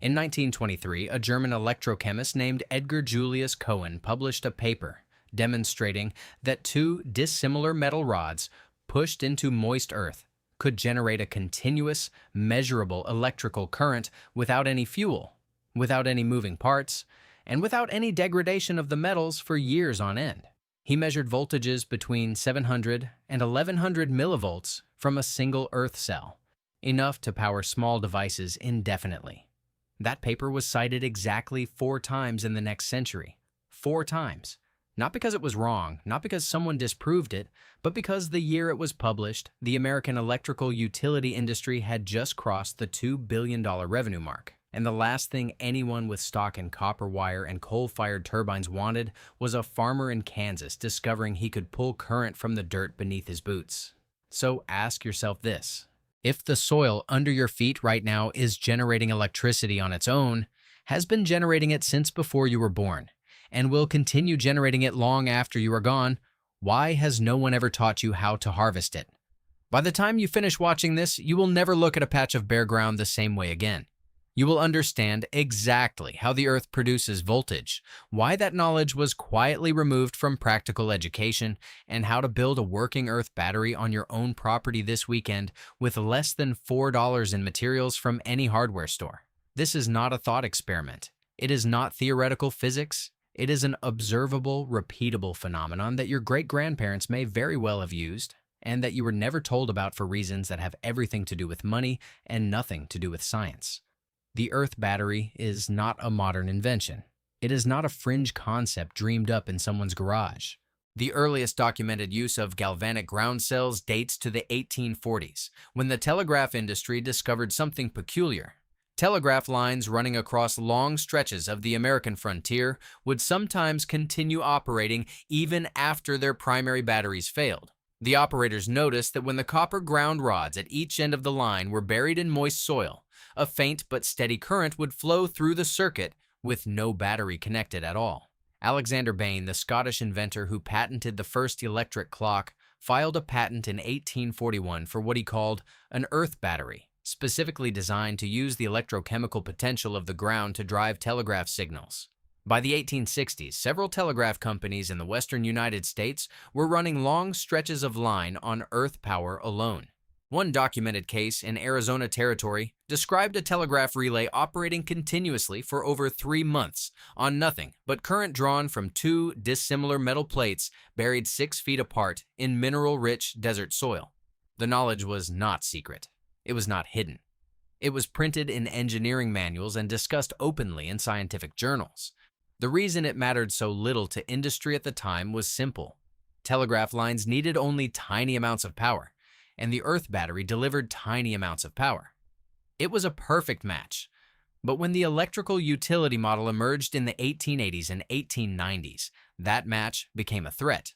In 1923, a German electrochemist named Edgar Julius Cohen published a paper demonstrating that two dissimilar metal rods pushed into moist earth could generate a continuous, measurable electrical current without any fuel, without any moving parts, and without any degradation of the metals for years on end. He measured voltages between 700 and 1100 millivolts from a single earth cell, enough to power small devices indefinitely. That paper was cited exactly 4 times in the next century. 4 times. Not because it was wrong, not because someone disproved it, but because the year it was published, the American electrical utility industry had just crossed the $2 billion revenue mark. And the last thing anyone with stock in copper wire and coal-fired turbines wanted was a farmer in Kansas discovering he could pull current from the dirt beneath his boots. So ask yourself this. If the soil under your feet right now is generating electricity on its own, has been generating it since before you were born, and will continue generating it long after you are gone, why has no one ever taught you how to harvest it? By the time you finish watching this, you will never look at a patch of bare ground the same way again. You will understand exactly how the earth produces voltage, why that knowledge was quietly removed from practical education, and how to build a working earth battery on your own property this weekend with less than $4 in materials from any hardware store. This is not a thought experiment. It is not theoretical physics. It is an observable, repeatable phenomenon that your great-grandparents may very well have used, and that you were never told about for reasons that have everything to do with money and nothing to do with science. The earth battery is not a modern invention. It is not a fringe concept dreamed up in someone's garage. The earliest documented use of galvanic ground cells dates to the 1840s, when the telegraph industry discovered something peculiar. Telegraph lines running across long stretches of the American frontier would sometimes continue operating even after their primary batteries failed. The operators noticed that when the copper ground rods at each end of the line were buried in moist soil, a faint but steady current would flow through the circuit with no battery connected at all. Alexander Bain, the Scottish inventor who patented the first electric clock, filed a patent in 1841 for what he called an earth battery, specifically designed to use the electrochemical potential of the ground to drive telegraph signals. By the 1860s, several telegraph companies in the western United States were running long stretches of line on earth power alone. One documented case in Arizona Territory described a telegraph relay operating continuously for over 3 months on nothing but current drawn from 2 dissimilar metal plates buried 6 feet apart in mineral-rich desert soil. The knowledge was not secret. It was not hidden. It was printed in engineering manuals and discussed openly in scientific journals. The reason it mattered so little to industry at the time was simple. Telegraph lines needed only tiny amounts of power, and the earth battery delivered tiny amounts of power. It was a perfect match. But when the electrical utility model emerged in the 1880s and 1890s, that match became a threat.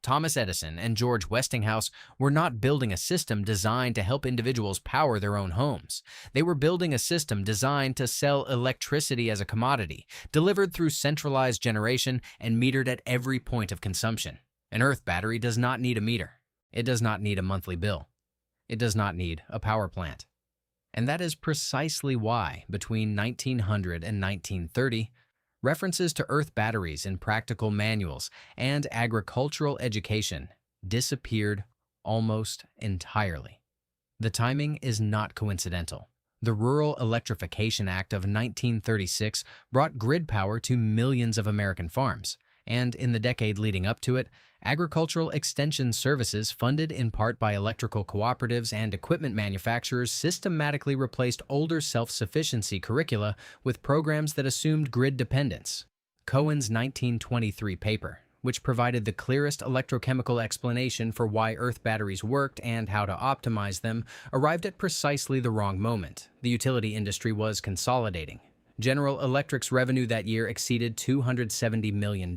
Thomas Edison and George Westinghouse were not building a system designed to help individuals power their own homes. They were building a system designed to sell electricity as a commodity, delivered through centralized generation and metered at every point of consumption. An earth battery does not need a meter. It does not need a monthly bill. It does not need a power plant. And that is precisely why, between 1900 and 1930, references to earth batteries in practical manuals and agricultural education disappeared almost entirely. The timing is not coincidental. The Rural Electrification Act of 1936 brought grid power to millions of American farms, and in the decade leading up to it, agricultural extension services funded in part by electrical cooperatives and equipment manufacturers systematically replaced older self-sufficiency curricula with programs that assumed grid dependence. Cohen's 1923 paper, which provided the clearest electrochemical explanation for why earth batteries worked and how to optimize them, arrived at precisely the wrong moment. The utility industry was consolidating. General Electric's revenue that year exceeded $270 million.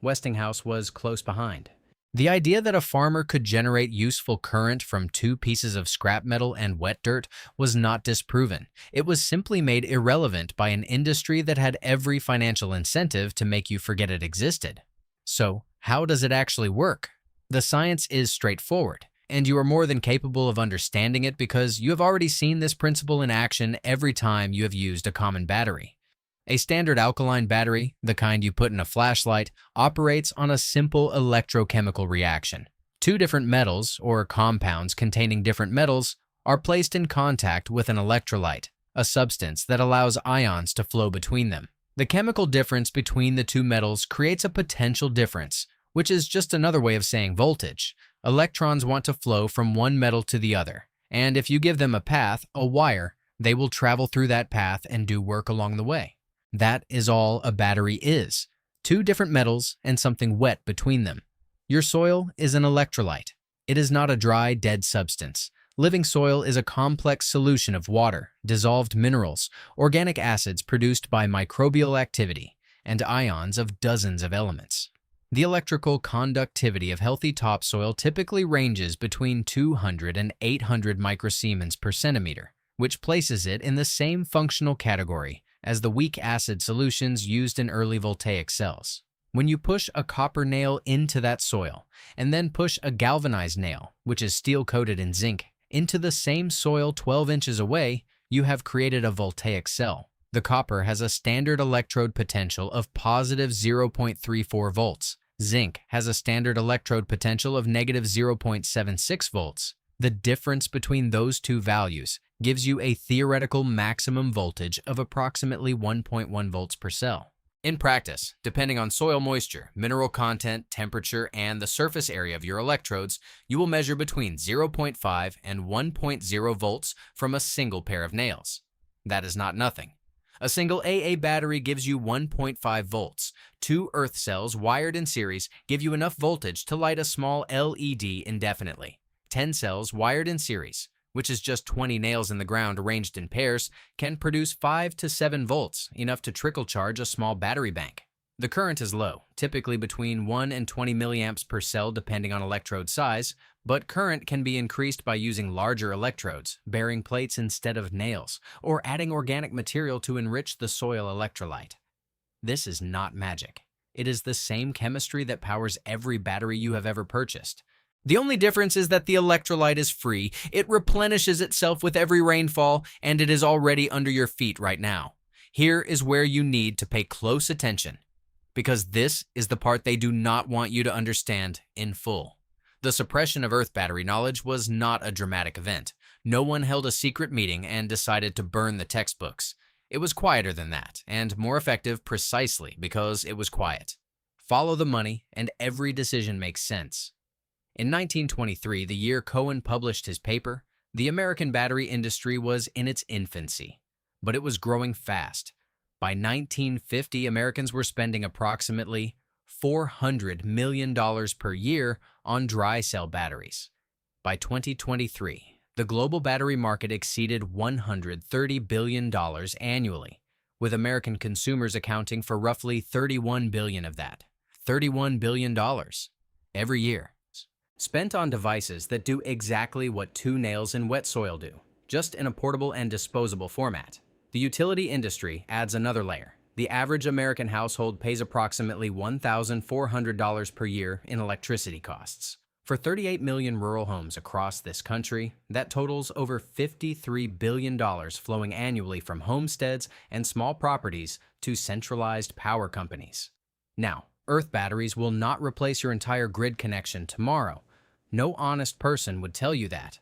Westinghouse was close behind. The idea that a farmer could generate useful current from 2 pieces of scrap metal and wet dirt was not disproven. It was simply made irrelevant by an industry that had every financial incentive to make you forget it existed. So, how does it actually work? The science is straightforward. And you are more than capable of understanding it because you have already seen this principle in action every time you have used a common battery. A standard alkaline battery, the kind you put in a flashlight, operates on a simple electrochemical reaction. Two different metals, or compounds containing different metals, are placed in contact with an electrolyte, a substance that allows ions to flow between them. The chemical difference between the two metals creates a potential difference, which is just another way of saying voltage. Electrons want to flow from one metal to the other, and if you give them a path, a wire, they will travel through that path and do work along the way. That is all a battery is. Two different metals and something wet between them. Your soil is an electrolyte. It is not a dry, dead substance. Living soil is a complex solution of water, dissolved minerals, organic acids produced by microbial activity, and ions of dozens of elements. The electrical conductivity of healthy topsoil typically ranges between 200 and 800 microsiemens per centimeter, which places it in the same functional category as the weak acid solutions used in early voltaic cells. When you push a copper nail into that soil, and then push a galvanized nail, which is steel-coated in zinc, into the same soil 12 inches away, you have created a voltaic cell. The copper has a standard electrode potential of positive 0.34 volts. Zinc has a standard electrode potential of negative 0.76 volts. The difference between those two values gives you a theoretical maximum voltage of approximately 1.1 volts per cell. In practice, depending on soil moisture, mineral content, temperature, and the surface area of your electrodes, you will measure between 0.5 and 1.0 volts from a single pair of nails. That is not nothing. A single AA battery gives you 1.5 volts. Two earth cells wired in series give you enough voltage to light a small LED indefinitely. 10 cells wired in series, which is just 20 nails in the ground arranged in pairs, can produce 5 to 7 volts, enough to trickle charge a small battery bank. The current is low, typically between 1 and 20 milliamps per cell depending on electrode size, but current can be increased by using larger electrodes, bearing plates instead of nails, or adding organic material to enrich the soil electrolyte. This is not magic. It is the same chemistry that powers every battery you have ever purchased. The only difference is that the electrolyte is free, it replenishes itself with every rainfall, and it is already under your feet right now. Here is where you need to pay close attention, because this is the part they do not want you to understand in full. The suppression of Earth battery knowledge was not a dramatic event. No one held a secret meeting and decided to burn the textbooks. It was quieter than that, and more effective precisely because it was quiet. Follow the money, and every decision makes sense. In 1923, the year Cohen published his paper, the American battery industry was in its infancy, but it was growing fast. By 1950, Americans were spending approximately $400 million per year on dry cell batteries. By 2023, the global battery market exceeded $130 billion annually, with American consumers accounting for roughly $31 billion of that. $31 billion every year, spent on devices that do exactly what two nails in wet soil do, just in a portable and disposable format. The utility industry adds another layer. The average American household pays approximately $1,400 per year in electricity costs. For 38 million rural homes across this country, that totals over $53 billion flowing annually from homesteads and small properties to centralized power companies. Now, Earth batteries will not replace your entire grid connection tomorrow. No honest person would tell you that.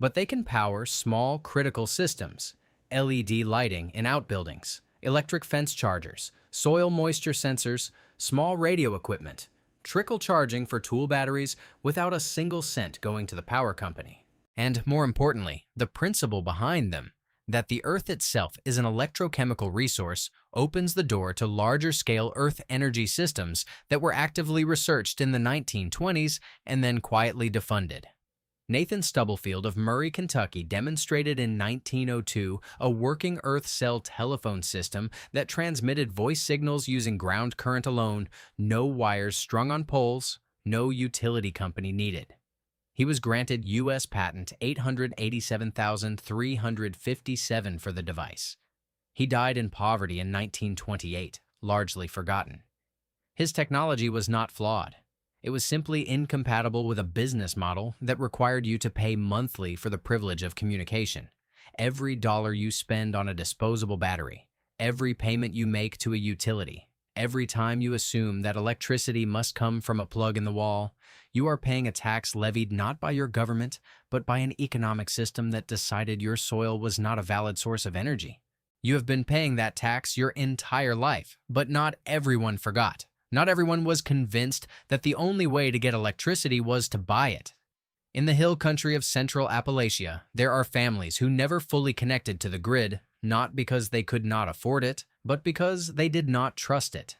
But they can power small critical systems, LED lighting in outbuildings, electric fence chargers, soil moisture sensors, small radio equipment, trickle charging for tool batteries without a single cent going to the power company. And more importantly, the principle behind them, that the Earth itself is an electrochemical resource, opens the door to larger-scale Earth energy systems that were actively researched in the 1920s and then quietly defunded. Nathan Stubblefield of Murray, Kentucky demonstrated in 1902 a working Earth cell telephone system that transmitted voice signals using ground current alone, no wires strung on poles, no utility company needed. He was granted U.S. patent 887,357 for the device. He died in poverty in 1928, largely forgotten. His technology was not flawed. It was simply incompatible with a business model that required you to pay monthly for the privilege of communication. Every dollar you spend on a disposable battery, every payment you make to a utility, every time you assume that electricity must come from a plug in the wall, you are paying a tax levied not by your government, but by an economic system that decided your soil was not a valid source of energy. You have been paying that tax your entire life, but not everyone forgot. Not everyone was convinced that the only way to get electricity was to buy it. In the hill country of Central Appalachia, there are families who never fully connected to the grid, not because they could not afford it, but because they did not trust it.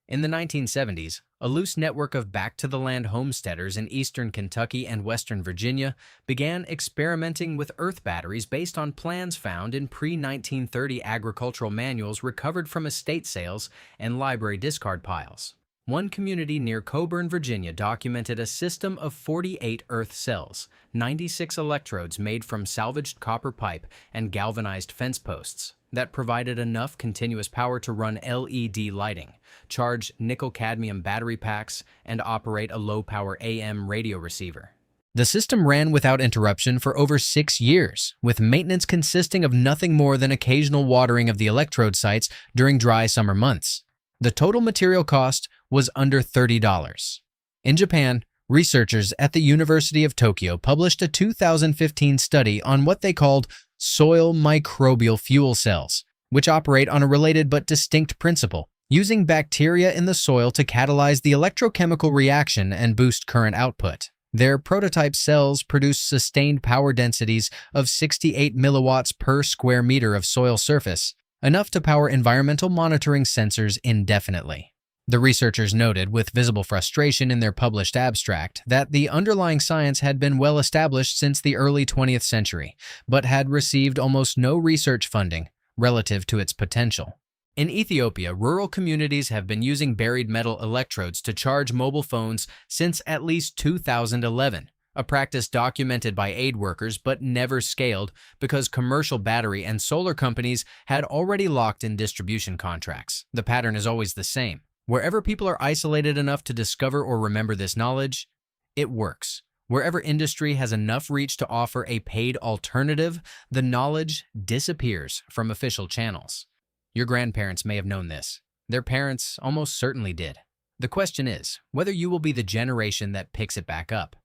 In the 1970s, a loose network of back-to-the-land homesteaders in eastern Kentucky and western Virginia began experimenting with earth batteries based on plans found in pre-1930 agricultural manuals recovered from estate sales and library discard piles. One community near Coburn, Virginia documented a system of 48 earth cells, 96 electrodes made from salvaged copper pipe and galvanized fence posts that provided enough continuous power to run LED lighting, charge nickel-cadmium battery packs, and operate a low-power AM radio receiver. The system ran without interruption for over 6 years, with maintenance consisting of nothing more than occasional watering of the electrode sites during dry summer months. The total material cost was under $30. In Japan, researchers at the University of Tokyo published a 2015 study on what they called soil microbial fuel cells, which operate on a related but distinct principle, using bacteria in the soil to catalyze the electrochemical reaction and boost current output. Their prototype cells produce sustained power densities of 68 milliwatts per square meter of soil surface, enough to power environmental monitoring sensors indefinitely. The researchers noted with visible frustration in their published abstract that the underlying science had been well established since the early 20th century, but had received almost no research funding relative to its potential. In Ethiopia, rural communities have been using buried metal electrodes to charge mobile phones since at least 2011, a practice documented by aid workers but never scaled because commercial battery and solar companies had already locked in distribution contracts. The pattern is always the same. Wherever people are isolated enough to discover or remember this knowledge, it works. Wherever industry has enough reach to offer a paid alternative, the knowledge disappears from official channels. Your grandparents may have known this. Their parents almost certainly did. The question is whether you will be the generation that picks it back up.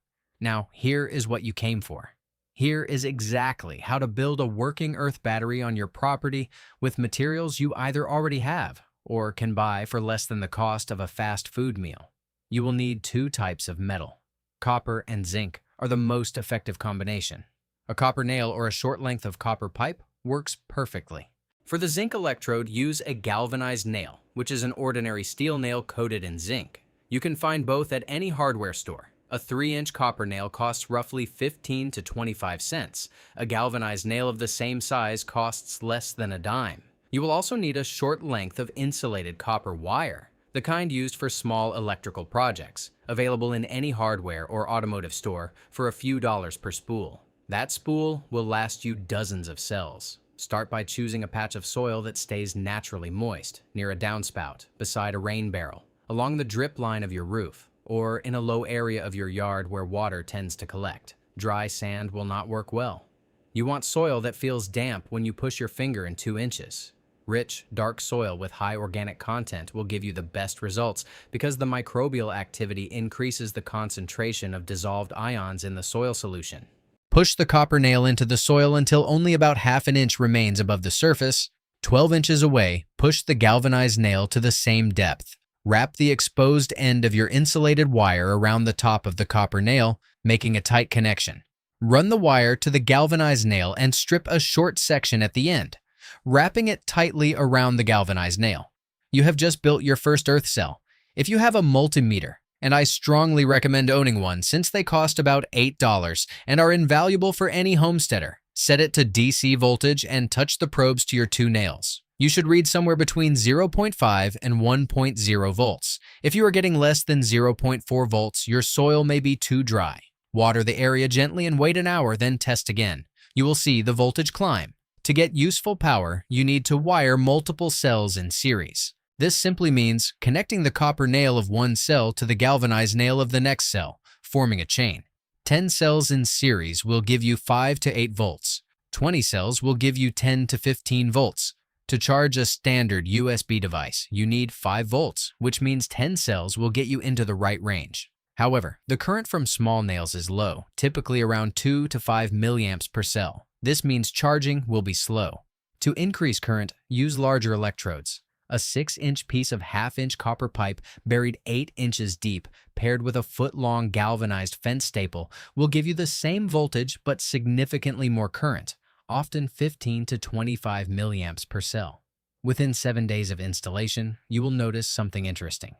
Now, here is what you came for. Here is exactly how to build a working earth battery on your property with materials you either already have or can buy for less than the cost of a fast food meal. You will need 2 types of metal. Copper and zinc are the most effective combination. A copper nail or a short length of copper pipe works perfectly. For the zinc electrode, use a galvanized nail, which is an ordinary steel nail coated in zinc. You can find both at any hardware store. A 3-inch copper nail costs roughly 15 to 25 cents. A galvanized nail of the same size costs less than a dime. You will also need a short length of insulated copper wire, the kind used for small electrical projects, available in any hardware or automotive store for a few dollars per spool. That spool will last you dozens of cells. Start by choosing a patch of soil that stays naturally moist, near a downspout, beside a rain barrel, along the drip line of your roof, or in a low area of your yard where water tends to collect. Dry sand will not work well. You want soil that feels damp when you push your finger in 2 inches. Rich, dark soil with high organic content will give you the best results because the microbial activity increases the concentration of dissolved ions in the soil solution. Push the copper nail into the soil until only about half an inch remains above the surface. 12 inches away, push the galvanized nail to the same depth. Wrap the exposed end of your insulated wire around the top of the copper nail, making a tight connection. Run the wire to the galvanized nail and strip a short section at the end, wrapping it tightly around the galvanized nail. You have just built your first earth cell. If you have a multimeter, and I strongly recommend owning one since they cost about $8 and are invaluable for any homesteader, set it to DC voltage and touch the probes to your 2 nails. You should read somewhere between 0.5 and 1.0 volts. If you are getting less than 0.4 volts, your soil may be too dry. Water the area gently and wait an hour, then test again. You will see the voltage climb. To get useful power, you need to wire multiple cells in series. This simply means connecting the copper nail of one cell to the galvanized nail of the next cell, forming a chain. 10 cells in series will give you 5 to 8 volts. 20 cells will give you 10 to 15 volts. To charge a standard USB device, you need 5 volts, which means 10 cells will get you into the right range. However, the current from small nails is low, typically around 2 to 5 milliamps per cell. This means charging will be slow. To increase current, use larger electrodes. A 6-inch piece of half-inch copper pipe buried 8 inches deep, paired with a foot-long galvanized fence staple, will give you the same voltage but significantly more current, often 15 to 25 milliamps per cell. Within 7 days of installation, you will notice something interesting.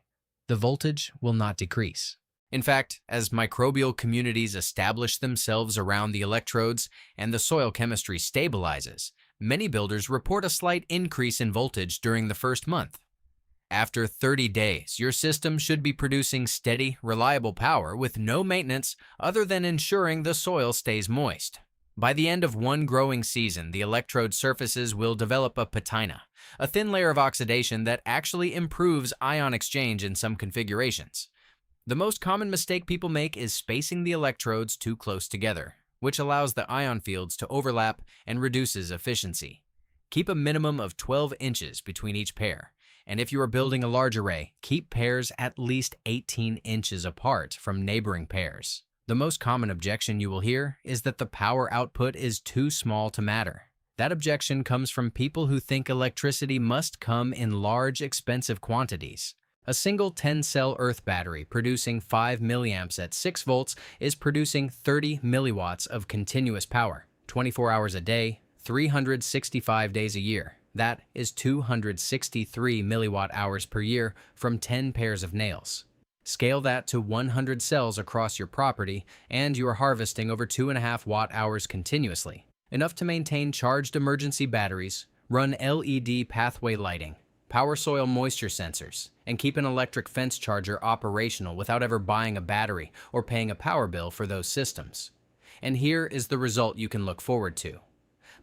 The voltage will not decrease. In fact, as microbial communities establish themselves around the electrodes and the soil chemistry stabilizes, many builders report a slight increase in voltage during the first month. After 30 days, your system should be producing steady, reliable power with no maintenance other than ensuring the soil stays moist. By the end of one growing season, the electrode surfaces will develop a patina, a thin layer of oxidation that actually improves ion exchange in some configurations. The most common mistake people make is spacing the electrodes too close together, which allows the ion fields to overlap and reduces efficiency. Keep a minimum of 12 inches between each pair, and if you are building a large array, keep pairs at least 18 inches apart from neighboring pairs. The most common objection you will hear is that the power output is too small to matter. That objection comes from people who think electricity must come in large, expensive quantities. A single 10-cell earth battery producing 5 milliamps at 6 volts is producing 30 milliwatts of continuous power, 24 hours a day, 365 days a year. That is 263 milliwatt hours per year from 10 pairs of nails. Scale that to 100 cells across your property, and you are harvesting over 2.5 watt-hours continuously, enough to maintain charged emergency batteries, run LED pathway lighting, power soil moisture sensors, and keep an electric fence charger operational without ever buying a battery or paying a power bill for those systems. And here is the result you can look forward to.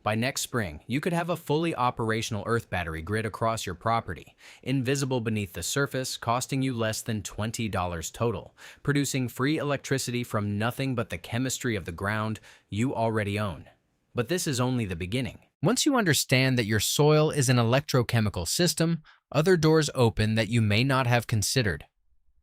By next spring, you could have a fully operational earth battery grid across your property, invisible beneath the surface, costing you less than $20 total, producing free electricity from nothing but the chemistry of the ground you already own. But this is only the beginning. Once you understand that your soil is an electrochemical system, other doors open that you may not have considered.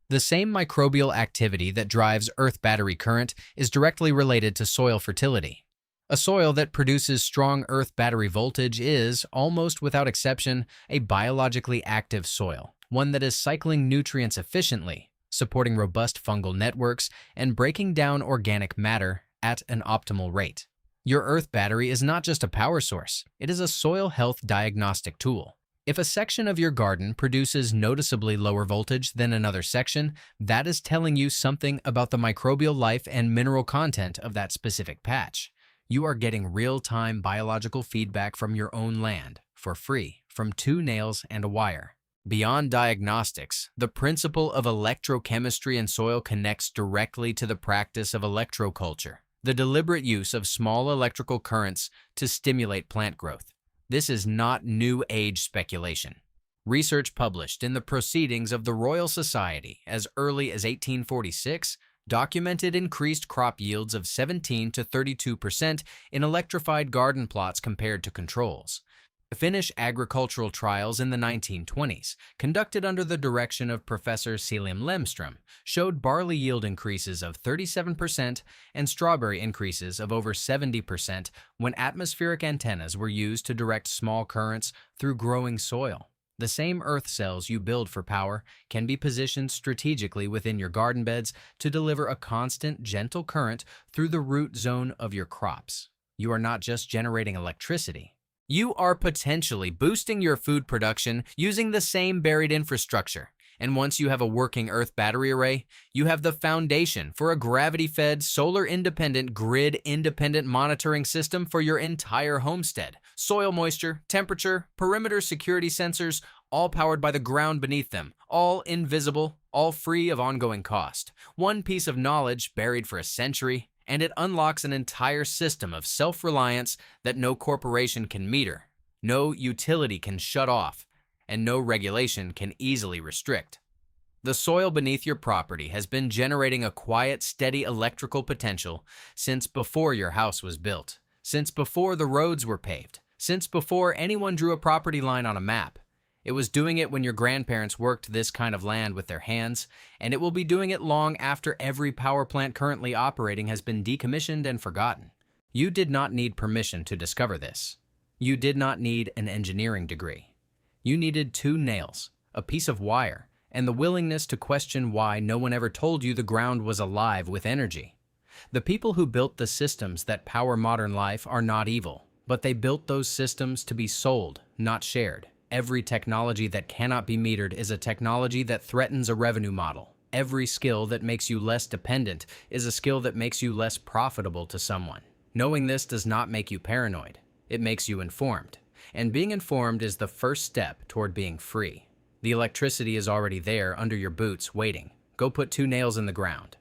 The same microbial activity that drives earth battery current is directly related to soil fertility. A soil that produces strong earth battery voltage is, almost without exception, a biologically active soil, one that is cycling nutrients efficiently, supporting robust fungal networks, and breaking down organic matter at an optimal rate. Your earth battery is not just a power source, it is a soil health diagnostic tool. If a section of your garden produces noticeably lower voltage than another section, that is telling you something about the microbial life and mineral content of that specific patch. You are getting real-time biological feedback from your own land, for free, from 2 nails and a wire. Beyond diagnostics, the principle of electrochemistry in soil connects directly to the practice of electroculture, the deliberate use of small electrical currents to stimulate plant growth. This is not New Age speculation. Research published in the Proceedings of the Royal Society as early as 1846 documented increased crop yields of 17 to 32% in electrified garden plots compared to controls. Finnish agricultural trials in the 1920s, conducted under the direction of Professor Selim Lemström, showed barley yield increases of 37% and strawberry increases of over 70% when atmospheric antennas were used to direct small currents through growing soil. The same earth cells you build for power can be positioned strategically within your garden beds to deliver a constant, gentle current through the root zone of your crops. You are not just generating electricity. You are potentially boosting your food production using the same buried infrastructure. And once you have a working earth battery array, you have the foundation for a gravity-fed, solar-independent, grid-independent monitoring system for your entire homestead. Soil moisture, temperature, perimeter security sensors, all powered by the ground beneath them, all invisible, all free of ongoing cost. One piece of knowledge buried for a century, and it unlocks an entire system of self-reliance that no corporation can meter, no utility can shut off, and no regulation can easily restrict. The soil beneath your property has been generating a quiet, steady electrical potential since before your house was built, since before the roads were paved, since before anyone drew a property line on a map. It was doing it when your grandparents worked this kind of land with their hands, and it will be doing it long after every power plant currently operating has been decommissioned and forgotten. You did not need permission to discover this. You did not need an engineering degree. You needed 2 nails, a piece of wire, and the willingness to question why no one ever told you the ground was alive with energy. The people who built the systems that power modern life are not evil, but they built those systems to be sold, not shared. Every technology that cannot be metered is a technology that threatens a revenue model. Every skill that makes you less dependent is a skill that makes you less profitable to someone. Knowing this does not make you paranoid. It makes you informed. And being informed is the first step toward being free. The electricity is already there under your boots waiting. Go put 2 nails in the ground.